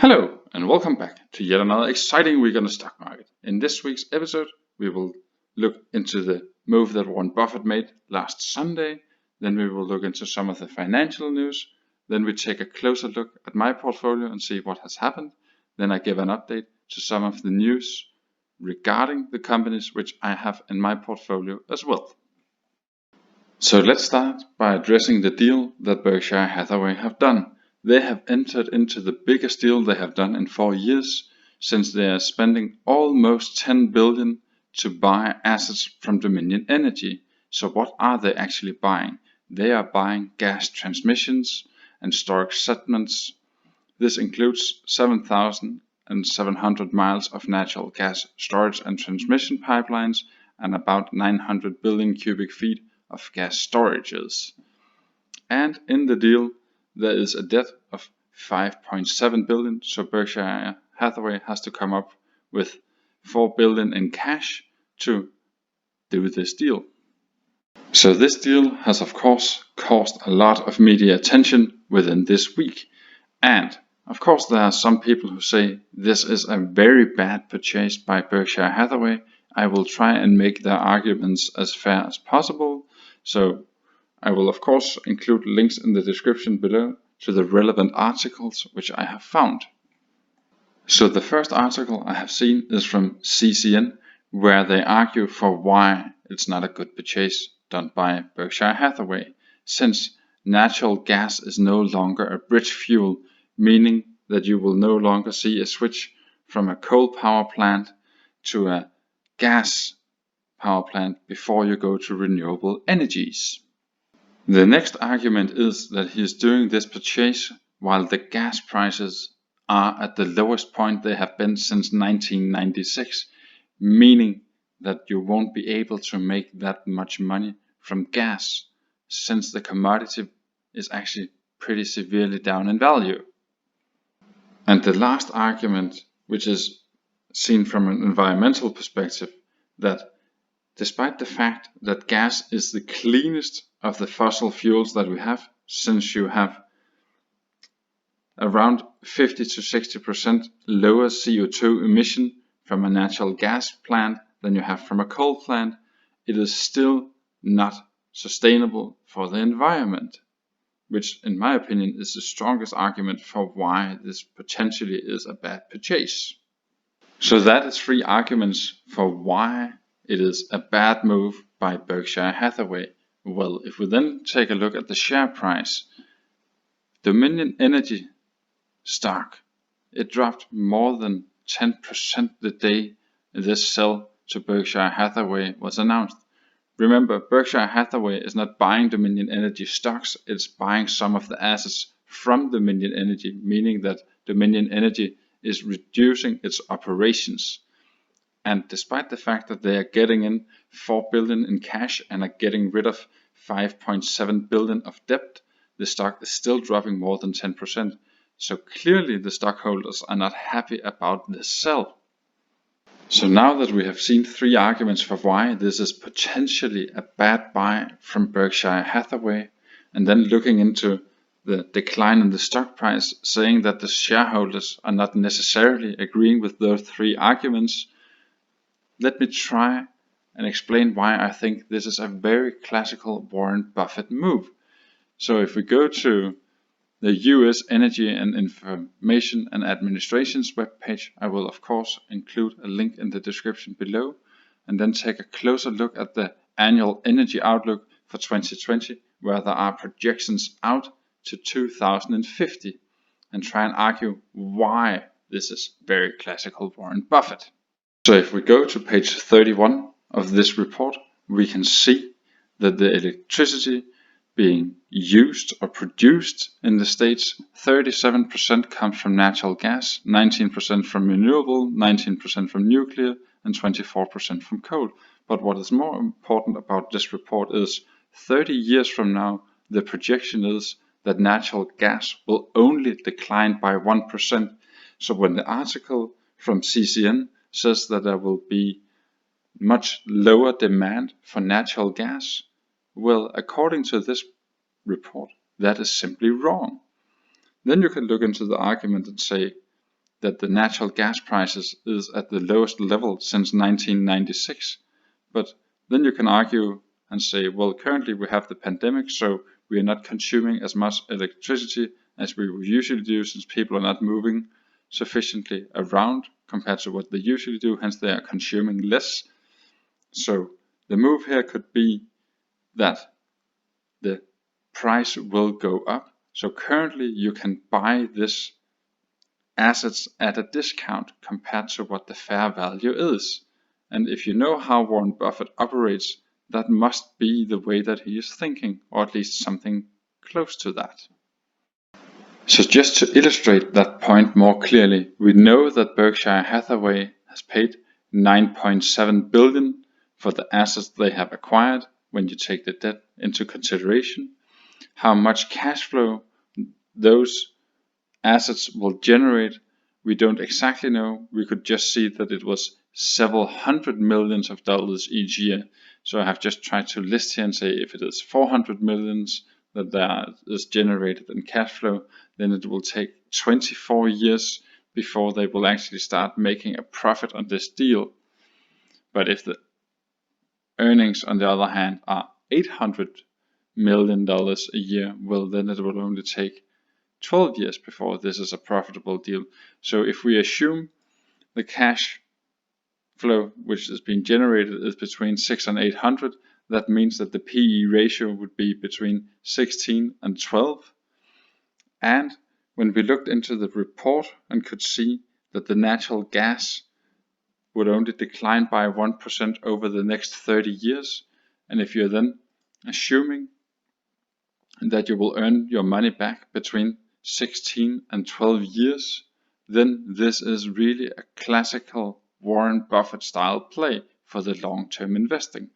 Hello and welcome back to yet another exciting week on the stock market. In this week's episode, we will look into the move that Warren Buffett made last Sunday. Then we will look into some of the financial news. Then we take a closer look at my portfolio and see what has happened. Then I give an update to some of the news regarding the companies which I have in my portfolio as well. So let's start by addressing the deal that Berkshire Hathaway have done. They have entered into the biggest deal they have done in 4 years, since they are spending almost 10 billion to buy assets from Dominion Energy. So what are they actually buying? They are buying gas transmissions and storage segments. This includes 7,700 miles of natural gas storage and transmission pipelines and about 900 billion cubic feet of gas storages. And in the deal, there is a debt of 5.7 billion, so Berkshire Hathaway has to come up with 4 billion in cash to do this deal. So this deal has of course caused a lot of media attention within this week. And of course there are some people who say this is a very bad purchase by Berkshire Hathaway. I will try and make their arguments as fair as possible. So I will of course include links in the description below to the relevant articles which I have found. So the first article I have seen is from CCN, where they argue for why it's not a good purchase done by Berkshire Hathaway, since natural gas is no longer a bridge fuel, meaning that you will no longer see a switch from a coal power plant to a gas power plant before you go to renewable energies. The next argument is that he is doing this purchase while the gas prices are at the lowest point they have been since 1996, meaning that you won't be able to make that much money from gas, since the commodity is actually pretty severely down in value. And the last argument, which is seen from an environmental perspective, that despite the fact that gas is the cleanest of the fossil fuels that we have, since you have around 50 to 60% lower CO2 emission from a natural gas plant than you have from a coal plant, it is still not sustainable for the environment, which in my opinion is the strongest argument for why this potentially is a bad purchase. So that is 3 arguments for why it is a bad move by Berkshire Hathaway. Well, if we then take a look at the share price, Dominion Energy stock, it dropped more than 10% the day this sell to Berkshire Hathaway was announced. Remember, Berkshire Hathaway is not buying Dominion Energy stocks, it's buying some of the assets from Dominion Energy, meaning that Dominion Energy is reducing its operations. And despite the fact that they are getting in 4 billion in cash and are getting rid of 5.7 billion of debt, the stock is still dropping more than 10%. So clearly the stockholders are not happy about this sell. So now that we have seen 3 arguments for why this is potentially a bad buy from Berkshire Hathaway, and then looking into the decline in the stock price, saying that the shareholders are not necessarily agreeing with those 3 arguments, let me try and explain why I think this is a very classical Warren Buffett move. So if we go to the US Energy and Information and Administration's webpage, I will of course include a link in the description below, and then take a closer look at the annual energy outlook for 2020, where there are projections out to 2050, and try and argue why this is very classical Warren Buffett. So if we go to page 31 of this report, we can see that the electricity being used or produced in the States, 37% comes from natural gas, 19% from renewable, 19% from nuclear, and 24% from coal. But what is more important about this report is 30 years from now, the projection is that natural gas will only decline by 1%. So when the article from CCN says that there will be much lower demand for natural gas, well, according to this report, that is simply wrong. Then you can look into the argument and say, that the natural gas prices is at the lowest level since 1996. But then you can argue and say, well, currently we have the pandemic, so we are not consuming as much electricity as we usually do, since people are not moving sufficiently around compared to what they usually do, hence they are consuming less. So the move here could be that the price will go up. So currently you can buy this assets at a discount compared to what the fair value is. And if you know how Warren Buffett operates, that must be the way that he is thinking, or at least something close to that. So just to illustrate that point more clearly, we know that Berkshire Hathaway has paid $9.7 billion for the assets they have acquired when you take the debt into consideration. How much cash flow those assets will generate, we don't exactly know. We could just see that it was several hundred millions of dollars each year. So I have just tried to list here and say if it is 400 millions that is generated in cash flow, then it will take 24 years before they will actually start making a profit on this deal. But if the earnings on the other hand are $800 million a year, well, then it will only take 12 years before this is a profitable deal. So if we assume the cash flow which is being generated is between 6 and 800, that means that the PE ratio would be between 16 and 12. And when we looked into the report and could see that the natural gas would only decline by 1% over the next 30 years, and if you're then assuming that you will earn your money back between 16 and 12 years, then this is really a classical Warren Buffett style play for the long-term investing,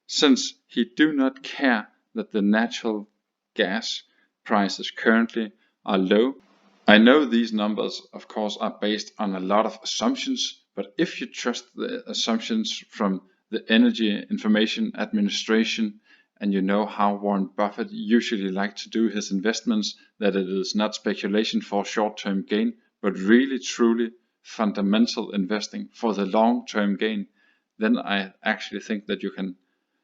since he do not care that the natural gas prices currently are low. I know these numbers of course are based on a lot of assumptions, but if you trust the assumptions from the Energy Information Administration, and you know how Warren Buffett usually likes to do his investments, that it is not speculation for short-term gain, but really truly fundamental investing for the long-term gain, then I actually think that you can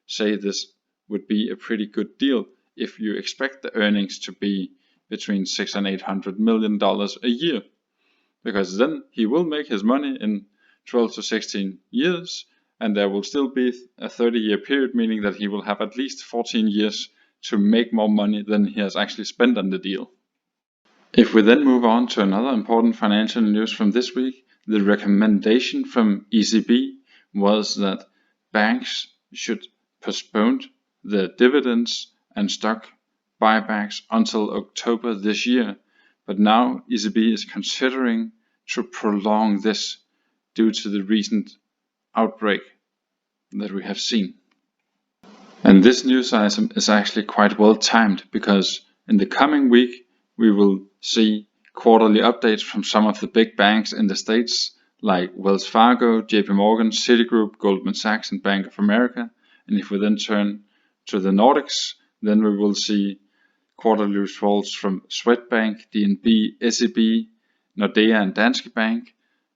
say this would be a pretty good deal if you expect the earnings to be between $600 and $800 million a year, because then he will make his money in 12 to 16 years, and there will still be a 30-year period, meaning that he will have at least 14 years to make more money than he has actually spent on the deal. If we then move on to another important financial news from this week, the recommendation from ECB was that banks should postpone the dividends and stock buybacks until October this year. But now ECB is considering to prolong this due to the recent outbreak that we have seen. And this news item is actually quite well timed, because in the coming week we will see quarterly updates from some of the big banks in the States, like Wells Fargo, JP Morgan, Citigroup, Goldman Sachs and Bank of America. And if we then turn to the Nordics, then we will see quarterly results from Swedbank, DNB, SEB, Nordea and Danske Bank.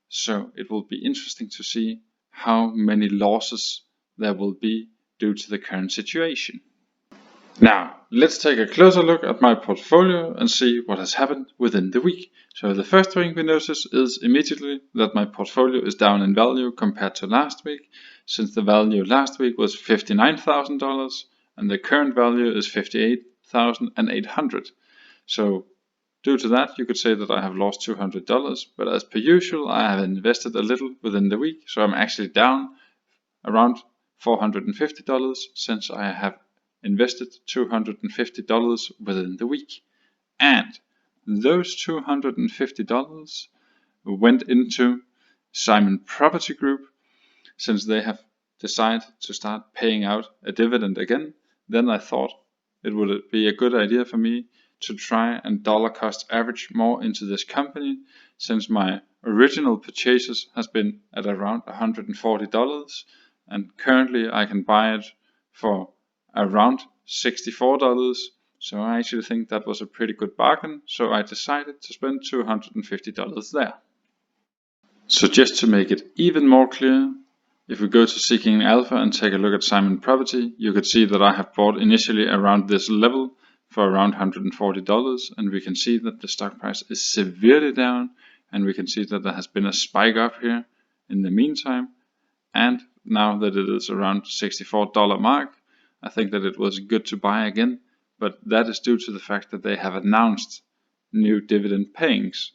So it will be interesting to see how many losses there will be due to the current situation. Now, let's take a closer look at my portfolio and see what has happened within the week. So the first thing we notice is immediately that my portfolio is down in value compared to last week, since the value last week was $59,000 and the current value is $58,800. So due to that, you could say that I have lost $200, but as per usual, I have invested a little within the week, so I'm actually down around $450 since I have invested $250 within the week. And those $250 went into Simon Property Group, since they have decided to start paying out a dividend again. Then I thought it would be a good idea for me to try and dollar cost average more into this company, since my original purchases has been at around $140, and currently I can buy it for around $64. So I actually think that was a pretty good bargain, so I decided to spend $250 there. So just to make it even more clear, if we go to Seeking Alpha and take a look at Simon Property, you could see that I have bought initially around this level for around $140, and we can see that the stock price is severely down, and we can see that there has been a spike up here in the meantime, and now that it is around $64 mark, I think that it was good to buy again, but that is due to the fact that they have announced new dividend payings.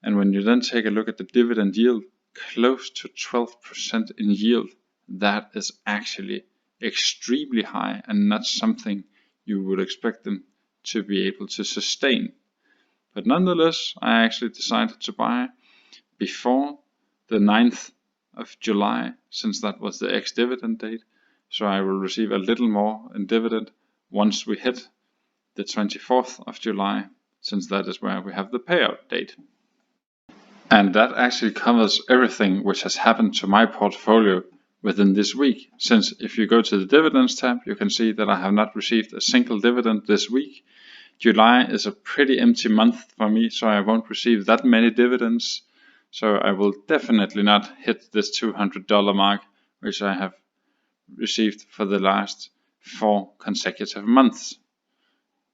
And when you then take a look at the dividend yield, close to 12% in yield, that is actually extremely high and not something you would expect them to be able to sustain. But nonetheless, I actually decided to buy before the 9th of July, since that was the ex-dividend date, so I will receive a little more in dividend once we hit the 24th of July, since that is where we have the payout date. And that actually covers everything which has happened to my portfolio within this week, since if you go to the dividends tab, you can see that I have not received a single dividend this week. July is a pretty empty month for me, so I won't receive that many dividends. So I will definitely not hit this $200 mark, which I have received for the last 4 consecutive months,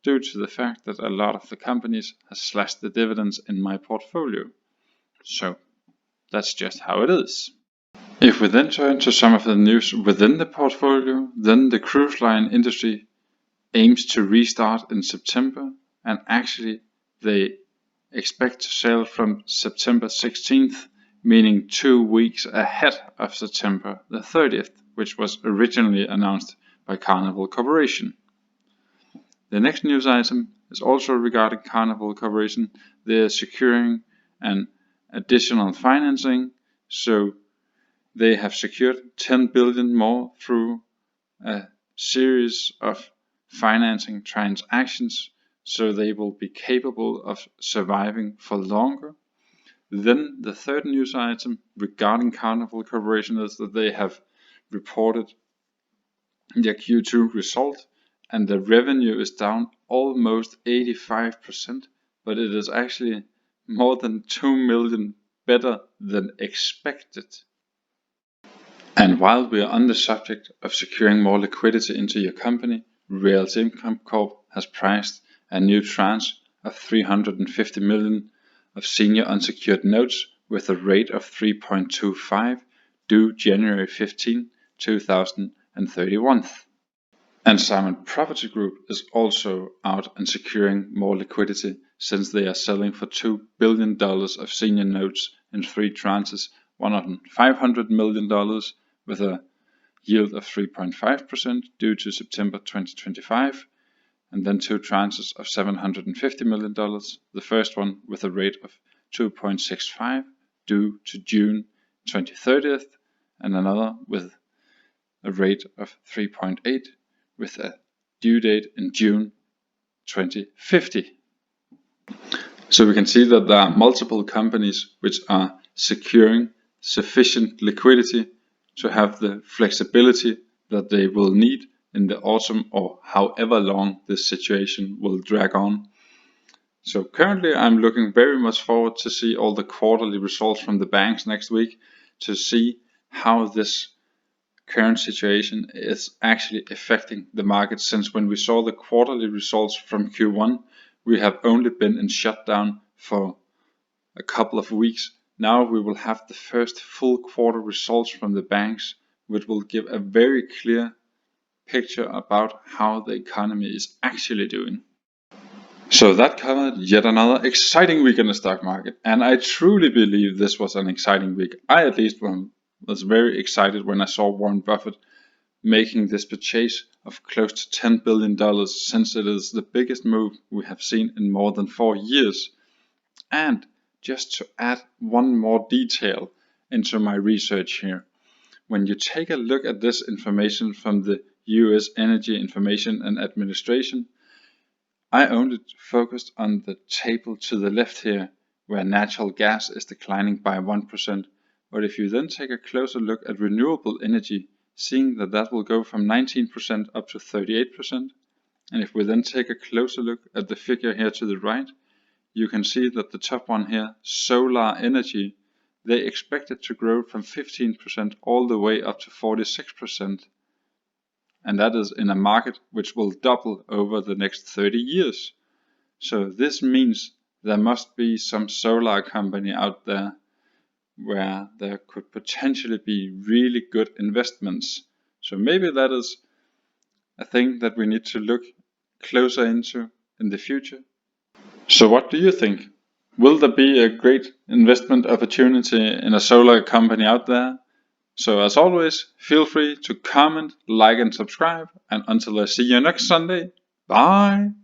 due to the fact that a lot of the companies have slashed the dividends in my portfolio. So that's just how it is. If we then turn to some of the news within the portfolio, then the cruise line industry aims to restart in September, and actually they expect to sail from September 16th, meaning 2 weeks ahead of September the 30th, which was originally announced by Carnival Corporation. The next news item is also regarding Carnival Corporation. They are securing an additional financing, so they have secured 10 billion more through a series of financing transactions, so they will be capable of surviving for longer. Then the third news item regarding Carnival Corporation is that they have reported their Q2 result, and the revenue is down almost 85%, but it is actually more than 2 million better than expected. And while we are on the subject of securing more liquidity into your company, Realty Income Corp has priced a new tranche of 350 million of senior unsecured notes with a rate of 3.25 due January 15, 2031. And Simon Property Group is also out and securing more liquidity, since they are selling for $2 billion of senior notes in 3 tranches, one of them $500 million with a yield of 3.5% due to September 2025, and then 2 tranches of $750 million, the first one with a rate of 2.65 due to June 2030, and another with a rate of 3.8 with a due date in June 2050. So we can see that there are multiple companies which are securing sufficient liquidity to have the flexibility that they will need in the autumn, or however long this situation will drag on. So currently I'm looking very much forward to see all the quarterly results from the banks next week, to see how this current situation is actually affecting the market, since when we saw the quarterly results from Q1, we have only been in shutdown for a couple of weeks. Now we will have the first full quarter results from the banks, which will give a very clear picture about how the economy is actually doing. So that covered yet another exciting week in the stock market, and I truly believe this was an exciting week. I at least was very excited when I saw Warren Buffett making this purchase of close to $10 billion, since it is the biggest move we have seen in more than 4 years. And just to add one more detail into my research here, when you take a look at this information from the US Energy Information and Administration, I only focused on the table to the left here, where natural gas is declining by 1%. But if you then take a closer look at renewable energy, seeing that that will go from 19% up to 38%, and if we then take a closer look at the figure here to the right, you can see that the top one here, solar energy, they expect it to grow from 15% all the way up to 46%. And that is in a market which will double over the next 30 years. So this means there must be some solar company out there where there could potentially be really good investments. So maybe that is a thing that we need to look closer into in the future. So what do you think? Will there be a great investment opportunity in a solar company out there? So as always, feel free to comment, like and subscribe, and until I see you next Sunday, bye!